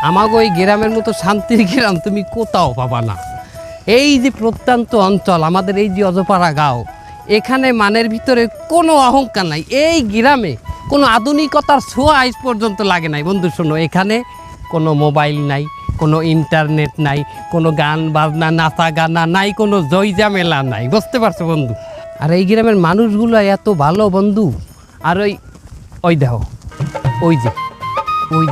আমাকে ওই গ্রামের মতো শান্তির গ্রাম তুমি কোথাও পাবা না। এই যে প্রত্যন্ত অঞ্চল আমাদের এই যে অজপাড়া গাঁও, এখানে মানের ভিতরে কোনো অহংকার নাই। এই গ্রামে কোনো আধুনিকতার ছোঁয়া আজ পর্যন্ত লাগে নাই। বন্ধু শোনো, এখানে কোনো মোবাইল নাই, কোনো ইন্টারনেট নাই, কোনো গান বাজনা নাচা গানা নাই, কোনো জয়জামেলা নাই। বুঝতে পারছো বন্ধু? আর এই গ্রামের মানুষগুলো এত ভালো বন্ধু। আর ওই দেখো, ওই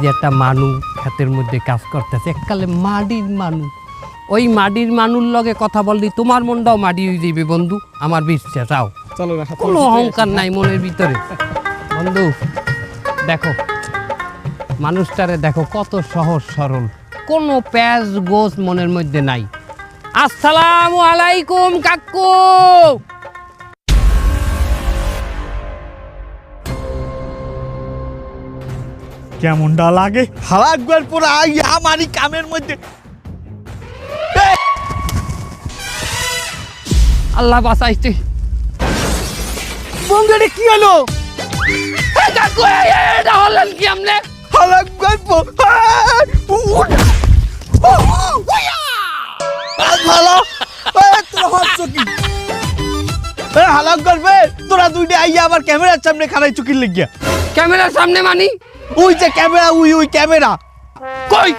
যে একটা মানুষ ক্ষেতের মধ্যে কাজ করতেছে, এককালে মাটির মানুষ। ওই মাটির মানুষ লগে কথা বললি তোমার মনটাও মাটি হয়ে যাবে বন্ধু, আমার বিশ্বাস। আও, চলো না, কোনো অহংকার নাই মনের ভিতরে। বন্ধু দেখো, মানুষটারে দেখো কত সহজ সরল, কোনো প্যাঁচ গোছ মনের মধ্যে নাই। আসসালামু আলাইকুম কাকু। কেমনটা লাগে হালাকবার পুরো আমারই কামের মধ্যে। আল্লাহ বাঁচাইছে। বন্ধু এটা কি হলো? কাকু এটা হলেন কি আমলে? হালাকবার ভালো তোরা হচ্ছ কি? হালাক করবে তোরা দুইটা আইয়া আবার ক্যামেরার সামনে খাড়াই চুকির লেগিয়া। ক্যামেরার সামনে মানি? ওই যে ক্যামেরা, ওই ক্যামেরা। কই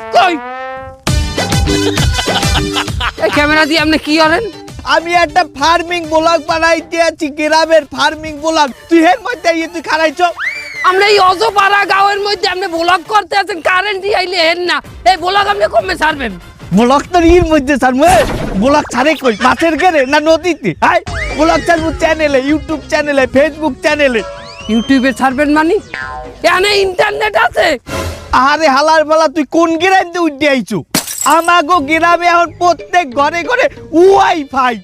এই ক্যামেরা দিয়ে আপনি কি করেন? আমি একটা ফার্মিং ব্লগ বানাইতে আছি, গ্রামের ফার্মিং ব্লগ। তুই এর মধ্যে তুই খারাইছ? আমরা এই অজপাড়া গাঁয়ের মধ্যে আপনি ব্লগ করতে আছেন, কারেন্ট আইলে হেন না। এই ব্লগ আপনি কমে ছাড়বেন? ব্লগ তো এর মধ্যে ছাড়বো। ব্লগ ছাড়ে কই? মাছের ঘেরে না নদীতে? হাই, ব্লগ ছাড়বো চ্যানেলে, ইউটিউব চ্যানেলে, ফেসবুক চ্যানেলে। ইউটিউবে ছাড়বেন মানি? এখানে ইন্টারনেট আছে। আরে হালার বেলা তুই কোন গ্রামে উঠে আইছো? আমাগো গ্রামে এখন প্রত্যেক ঘরে ঘরে ওয়াইফাই।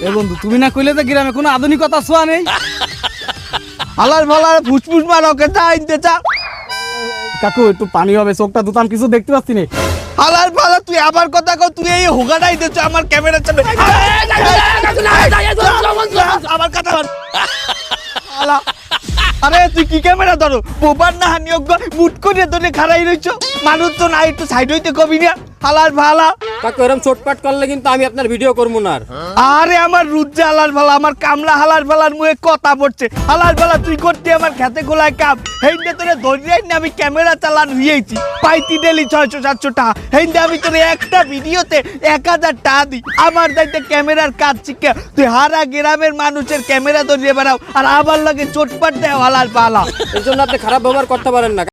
এ বন্ধু, তুমি না কইলে যে গ্রামে কোনো আধুনিকতা ছোঁয়া নেই? হালার ভালার ফুসফুস মারকে চা আনতে চা। কাকু একটু পানি হবে, চোখটা দুতাম কিছু দেখতে পাচ্ছি না। হালার ভালা তুই আবার কথা কও, তুই এই হোগাটাই দিচ্ছ আমার ক্যামেরার সামনে। আমার কথা বল। হালা, আরে তুই কি ক্যামেরা ধরো? বোবার না হানিয়োগ্য মুট করে ধরে খাড়াই রইছ। মানুষ তো না, একটু সাইড হইতে কবি না। হালার ভালা কাকু এরকম চোটপাট করলে কিন্তু আমি আপনার ভিডিও করবো না। আরে আমার রুজ্জা হালার ভালা, আমার কামলা হালার ভালার মুখে কথা পড়ছে। হালার ভালা তুই করতে আমার খেতে গোলায় কাম। হেইন্দে তোরে ধরিয়াই না আমি ক্যামেরা চালান হইয়েছি, পাইতি ডেলি 600-700 টাকা। হেইন্দে আমি তোরে একটা ভিডিওতে 1000 টাকা দিই। আমার দায়িত্বে ক্যামেরার কাজ শিখে তুই হারা গ্রামের মানুষের ক্যামেরা ধরিয়ে বেড়াও আর আবার লাগে চোটপাট দেয় হালার ভালা। এর জন্য আপনি খারাপ ব্যবহার করতে পারেন না।